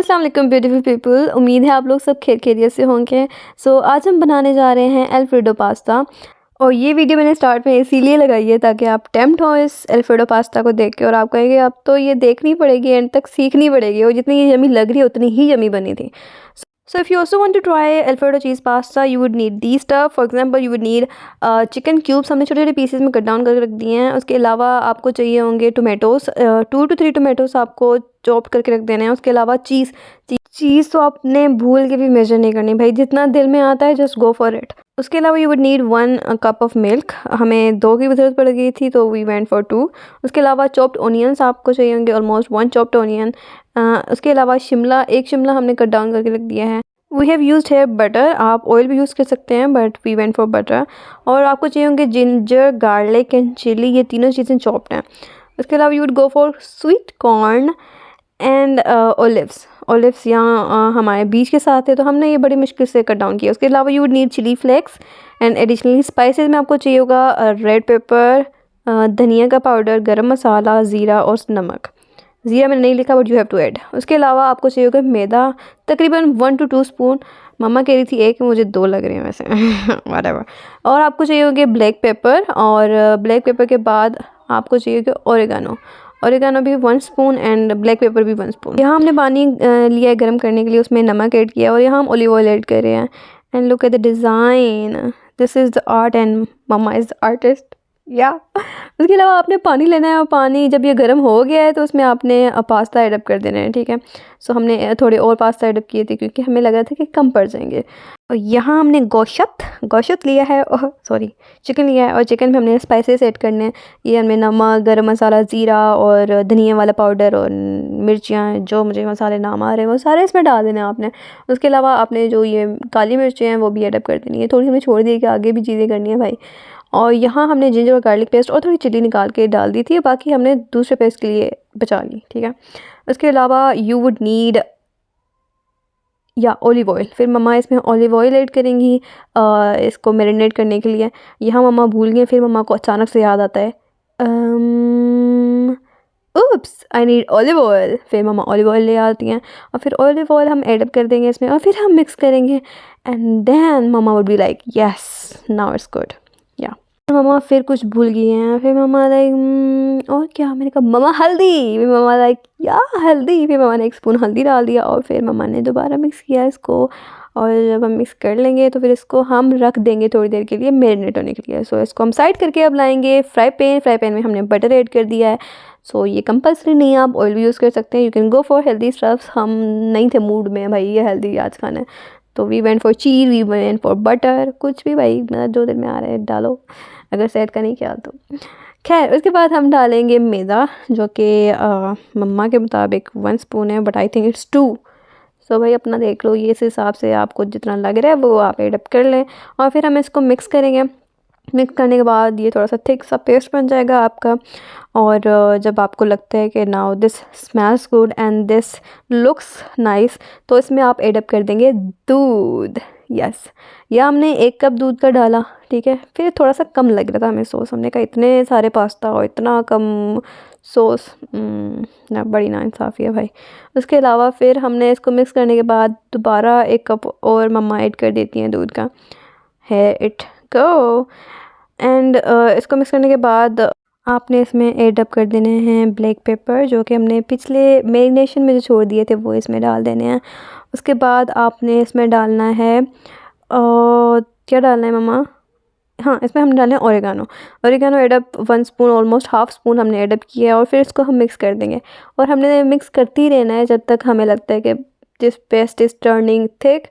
अस्सलाम वालेकुम beautiful people. उम्मीद है आप लोग सब खैरियत से होंगे। आज हम बनाने जा रहे हैं अल्फ्रेडो पास्ता। और ये वीडियो मैंने स्टार्ट में इसीलिए लगाई है ताकि आप टेम्प्ट हो इस अल्फ्रेडो पास्ता को देख के और आप कहेंगे अब तो ये देखनी पड़ेगी, एंड तक सीखनी पड़ेगी। और जितनी ये यमी लग रही है उतनी ही यमी बनी थी। So if you also want to try Alfredo cheese pasta, you would need these stuff. For example, you would need chicken cubes, हमने छोटे छोटे पीसेस में कट डाउन करके रख दिए हैं। उसके अलावा आपको चाहिए होंगे टोमेटोज़, 2 to 3 टोमेटोज़ आपको चॉप करके रख देने हैं। उसके अलावा चीज़ तो आपने भूल के भी मेजर नहीं करनी भाई, जितना दिल में आता है जस्ट गो फॉर इट। उसके अलावा you would need 1 cup of milk. हमें 2 की ज़रूरत पड़ गई थी तो वी वेंट फॉर 2। उसके अलावा चॉप्ड ओनियंस आपको चाहिए होंगे, ऑलमोस्ट 1 चॉप्ड ओनियन। उसके अलावा एक शिमला हमने कट डाउन करके रख दिया है। We have used here butter, आप ऑयल भी यूज़ कर सकते हैं but we went for butter. और आपको चाहिए होंगे जिंजर, गार्लिक एंड चिली, ये तीनों चीज़ें चॉप्ड हैं। उसके अलावा you would go for sweet corn and olives यहाँ हमारे बीच के साथ है तो हमने ये बड़ी मुश्किल से कट डाउन किया। उसके अलावा you would need chilli flakes and additionally spices में आपको चाहिए होगा रेड पेपर, धनिया का पाउडर, गरम मसाला, ज़ीरा और नमक। ज़ीरा मैंने नहीं लिखा but you have to add. उसके अलावा आपको चाहिए होगा मैदा, तकरीबन 1 to 2 स्पून। मम्मा कह रही थी 1, मुझे 2 लग रहे हैं वैसे व्हाटएवर। और आपको चाहिए होंगे ब्लैक पेपर, और ब्लैक पेपर के बाद आपको चाहिए होगा ओरिगानो भी 1 स्पून एंड ब्लैक पेपर भी 1 स्पून। यहाँ हमने पानी लिया है गर्म करने के लिए, उसमें नमक ऐड किया और यहाँ हम ऑलिव ऑयल ऐड कर रहे हैं। And look at the design, this is the art and mamma is the artist yeah. उसके अलावा आपने पानी लेना है और पानी जब ये गर्म हो गया है तो उसमें आपने पास्ता एडअप कर देना है, ठीक है। सो हमने थोड़े और पास्ता एडअप किए थे क्योंकि हमें लगा था कि कम पड़ जाएंगे। और यहाँ हमने गोश्त लिया है, और चिकन लिया है, और चिकन में हमने स्पाइसेस ऐड करने हैं। ये हमने नमक, गरम मसाला, ज़ीरा और धनिया वाला पाउडर और मिर्चियाँ, जो मुझे मसाले नाम आ रहे हैं वो सारे इसमें डाल देने हैं आपने। उसके अलावा आपने जो ये काली मिर्चें हैं वो भी एडअप कर देनी है। थोड़ी हमने छोड़ दी कि आगे भी चीज़ें करनी है भाई। और यहाँ हमने जिंजर और गार्लिक पेस्ट और थोड़ी चिली निकाल के डाल दी थी, बाकी हमने दूसरे पेस्ट के लिए बचा ली, ठीक है। उसके अलावा you would need olive oil. फिर मम्मा इसमें ऑलिव ऑयल ऐड करेंगी इसको मैरिनेट करने के लिए। यहाँ मम्मा भूल गए, फिर मम्मा को अचानक से याद आता है उप्स आई नीड ऑलिव ऑयल। फिर मम्मा ऑलिव ऑयल ले आती हैं और फिर ऑलिव ऑयल हम ऐड कर देंगे इसमें और फिर हम मिक्स करेंगे। And then mamma would be like yes now it's good yeah. Mamma फिर कुछ भूल गई हैं, फिर मम्मा लाइक और क्या, मैंने कहा मम्मा हल्दी, फिर मम्मा लाइक या हल्दी। फिर मम्मा ने 1 स्पून हल्दी डाल दिया और फिर मम्मा ने दोबारा मिक्स किया इसको। और जब हम मिक्स कर लेंगे तो फिर इसको हम रख देंगे थोड़ी देर के लिए मैरिनेट होने के लिए। सो इसको हम साइड करके अब लाएंगे फ्राई पैन में हमने बटर ऐड कर दिया है। सो ये कंपल्सरी नहीं है, आप ऑयल भी यूज़ कर सकते हैं। You can go for healthy stuffs. हम नहीं थे मूड में भाई ये हेल्दी आज खाना है, तो we went for cheese, we went for butter, कुछ भी भाई मतलब जो दिल में आ रहा है डालो, अगर सेहत का नहीं ख्याल तो। खैर उसके बाद हम डालेंगे मैदा, जो कि मम्मा के मुताबिक 1 स्पून है बट आई थिंक इट्स 2। सो भाई अपना देख लो, ये इस हिसाब से आपको जितना लग रहा है वो आप एडअप कर लें। और फिर हम इसको मिक्स करेंगे। मिक्स करने के बाद ये थोड़ा सा थिक सा पेस्ट बन जाएगा आपका। और जब आपको लगता है कि now this smells good and this looks nice, तो इसमें आप एडअप कर देंगे दूध। यस, या हमने 1 कप दूध का डाला, ठीक है। फिर थोड़ा सा कम लग रहा था हमें सॉस, हमने कहा इतने सारे पास्ता और इतना कम सॉस, ना बड़ी नाइंसाफ़ी है भाई। उसके अलावा फिर हमने इसको मिक्स करने के बाद दोबारा 1 कप और मम्मा ऐड कर देती हैं दूध का। है इट गो। एंड इसको मिक्स करने के बाद आपने इसमें एडअप कर देने हैं ब्लैक पेपर, जो कि हमने पिछले मैरिनेशन में जो छोड़ दिए थे वो इसमें डाल देने हैं। उसके बाद आपने इसमें डालना है क्या डालना है मम्मा, हाँ इसमें हम डालें oregano add up 1 spoon, almost half spoon हमने एडअप किया है। और फिर इसको हम मिक्स कर देंगे और हमने मिक्स करते ही रहना है जब तक हमें लगता है कि this paste is turning thick.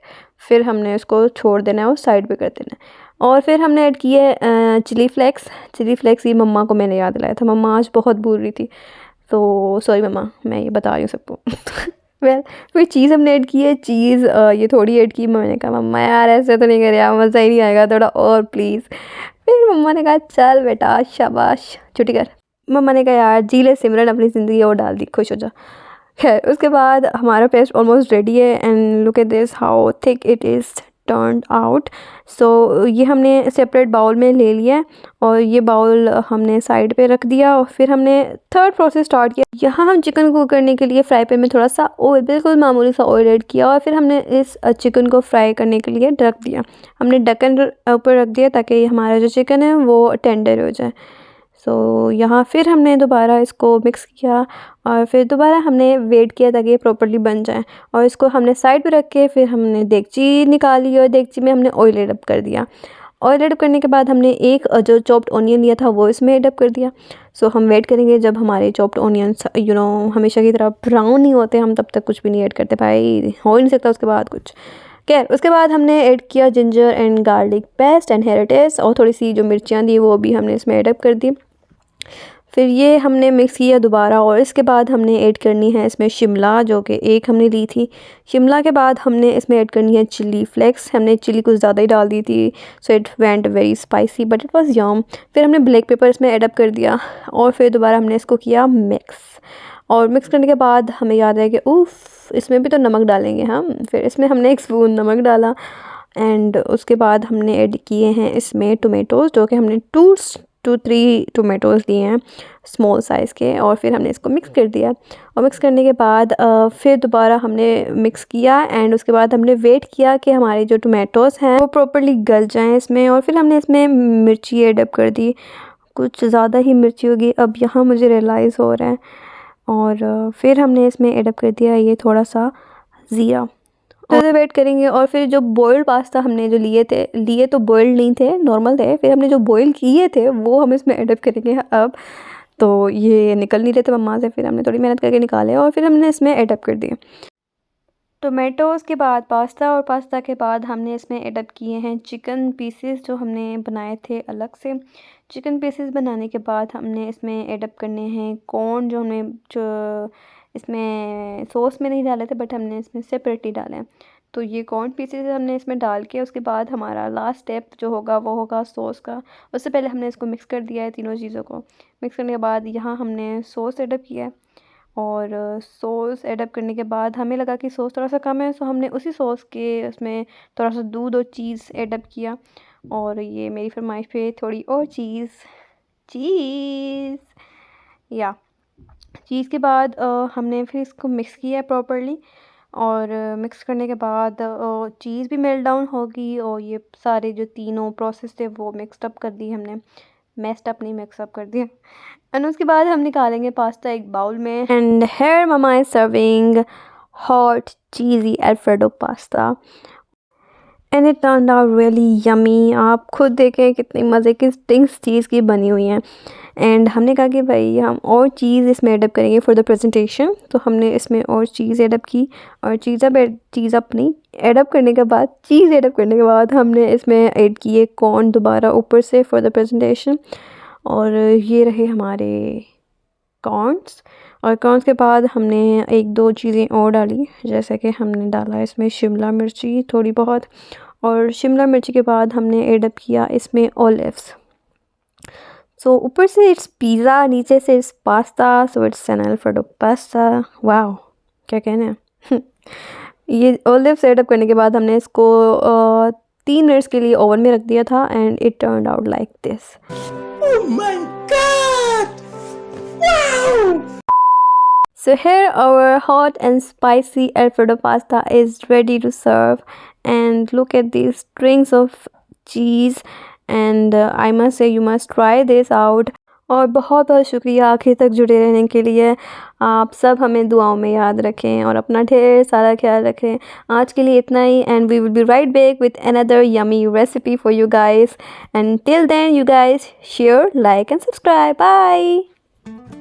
फिर हमने इसको छोड़ देना है और साइड पे कर देना है। और फिर हमने ऐड किया है चिली फ्लेक्स। ये मम्मा को मैंने याद दिलाया था, मम्मा आज बहुत भूल रही थी, तो सॉरी मम्मा, मैं ये बता रही हूँ सबको वेल फिर चीज़ हमने ऐड की है, चीज़ ये थोड़ी ऐड की। मैंने कहा मम्मा यार ऐसे तो नहीं करे यार, मज़ा ही नहीं आएगा, थोड़ा और प्लीज़। फिर मम्मा ने कहा चल बेटा शाबाश छुट्टी कर। मम्मा ने कहा यार जी ले सिमरन अपनी ज़िंदगी और डाल दी, खुश हो जा। खैर उसके बाद हमारा पेस्ट ऑलमोस्ट रेडी है and look at this how thick it is turn out. So ये हमने सेपरेट बाउल में ले लिया और ये बाउल हमने साइड पे रख दिया और फिर हमने थर्ड प्रोसेस स्टार्ट किया। यहाँ हम चिकन कुक करने के लिए फ्राई पैन में थोड़ा सा ऑयल, बिल्कुल मामूली सा ऑयल ऐड किया और फिर हमने इस चिकन को फ्राई करने के लिए रख दिया। हमने ढक्कन ऊपर रख दिया ताकि हमारा जो चिकन है वो टेंडर हो जाए। सो यहाँ फिर हमने दोबारा इसको मिक्स किया और फिर दोबारा हमने वेट किया ताकि ये प्रॉपर्ली बन जाए और इसको हमने साइड पे रख के फिर हमने देगची निकाली और देगची में हमने ऑयल एड अप कर दिया। ऑयल एड अप करने के बाद हमने एक जो चॉप्ड ऑनियन लिया था वो इसमें एड अप कर दिया। सो हम वेट करेंगे जब हमारे चॉप्ड ऑनियंस हमेशा की तरह ब्राउन नहीं होते, हम तब तक कुछ भी नहीं ऐड करते भाई, हो ही नहीं सकता उसके बाद कुछ। खैर उसके बाद हमने ऐड किया ginger and garlic paste and here it is, और थोड़ी सी जो मिर्चियाँ थी वो भी हमने इसमें ऐड अप कर दी। फिर ये हमने मिक्स किया दोबारा और इसके बाद हमने ऐड करनी है इसमें शिमला, जो कि एक हमने ली थी। शिमला के बाद हमने इसमें ऐड करनी है चिली फ्लेक्स, हमने चिली कुछ ज़्यादा ही डाल दी थी, so it went very spicy but it was yum. फिर हमने ब्लैक पेपर इसमें ऐड अप कर दिया और फिर दोबारा हमने इसको किया मिक्स, और मिक्स करने के बाद हमें याद है कि उफ़ इसमें भी तो नमक डालेंगे हम। फिर इसमें हमने 1 स्पून नमक डाला एंड उसके बाद हमने ऐड किए हैं इसमें टोमेटोज़, जो कि हमने 2 to 3 टोमेटोज़ लिए हैं स्मॉल साइज़ के, और फिर हमने इसको मिक्स कर दिया। और मिक्स करने के बाद फिर दोबारा हमने मिक्स किया एंड उसके बाद हमने वेट किया कि हमारे जो टोमेटोज़ हैं वो प्रॉपर्ली गल जाएं इसमें, और फिर हमने इसमें मिर्ची एड अप कर दी, कुछ ज़्यादा ही मिर्ची होगी अब यहाँ मुझे रियलाइज़ हो रहा है। और फिर हमने इसमें एड अप कर दिया ये थोड़ा सा ज़ीरा। तो वेट करेंगे और फिर जो बॉइल्ड पास्ता हमने जो लिए तो बॉइल्ड नहीं थे, नॉर्मल थे, फिर हमने जो बॉइल किए थे वो हम इसमें एड अप करेंगे अब। तो ये निकल नहीं रहे थे मम्मा से, फिर हमने थोड़ी मेहनत करके निकाले और फिर हमने इसमें एड अप कर दिए टोमेटोज़ के बाद पास्ता, और पास्ता के बाद हमने इसमें एड अप किए हैं चिकन पीसेस जो हमने बनाए थे अलग से। चिकन पीसेस बनाने के बाद हमने इसमें एड अप करने हैं कॉर्न, जो इसमें सॉस में नहीं डाले थे बट हमने इसमें सेपरेटली डाले हैं। तो ये कॉर्न पीसेस हमने इसमें डाल के उसके बाद हमारा लास्ट स्टेप जो होगा वो होगा सॉस का। उससे पहले हमने इसको मिक्स कर दिया है तीनों चीज़ों को। मिक्स करने के बाद यहाँ हमने सॉस एड अप किया है, और सॉस एड अप करने के बाद हमें लगा कि सॉस थोड़ा सा कम है, सो हमने उसी सॉस के उसमें थोड़ा सा दूध और चीज़ एड अप किया, और ये मेरी फरमाइश पे थोड़ी और चीज़ या चीज़ के बाद हमने फिर इसको मिक्स किया प्रॉपर्ली, और मिक्स करने के बाद चीज़ भी मेल्ट डाउन होगी और ये सारे जो तीनों प्रोसेस थे वो मिक्सड अप कर दी हमने, मेस्ड अप नहीं मिक्सअप कर दिया। एंड उसके बाद हम निकालेंगे पास्ता एक बाउल में, and here mamma is serving hot cheesy alfredo pasta and it turned out really yummy. आप खुद देखें कितनी मज़े की स्टिंग्स चीज़ की बनी हुई हैं। एंड हमने कहा कि भाई हम और चीज़ इसमें एडअप करेंगे फॉर द प्रेजेंटेशन, तो हमने इसमें और चीज़ एडअप की, और चीज़ अपनी एडअप करने के बाद हमने इसमें ऐड किए कॉर्न दोबारा ऊपर से फॉर द प्रेजेंटेशन, और ये रहे हमारे कॉर्न्स। और कॉर्न्स के बाद हमने 1-2 चीज़ें और डाली, जैसे कि हमने डाला इसमें शिमला मिर्ची थोड़ी बहुत, और शिमला मिर्ची के बाद हमने एडअप किया इसमें ऑलिव्स। सो ऊपर से इट्स पिज़्ज़ा, नीचे से it's pasta, so it's an alfredo pasta. Wow, क्या कहना है। ये ऑलिव्स एडअप करने के बाद हमने इसको 3 मिनट्स के लिए ओवन में रख दिया था, and it turned out like this. Oh my God, wow! So here our hot and spicy Alfredo pasta is ready to serve, and look at these strings of cheese, and I must say you must try this out. और बहुत बहुत शुक्रिया आखिर तक जुड़े रहने के लिए। आप सब हमें दुआओं में याद रखें और अपना ढेर सारा ख्याल रखें। आज के लिए इतना ही, and we will be right back with another yummy recipe for you guys, and till then you guys share, like and subscribe. Bye.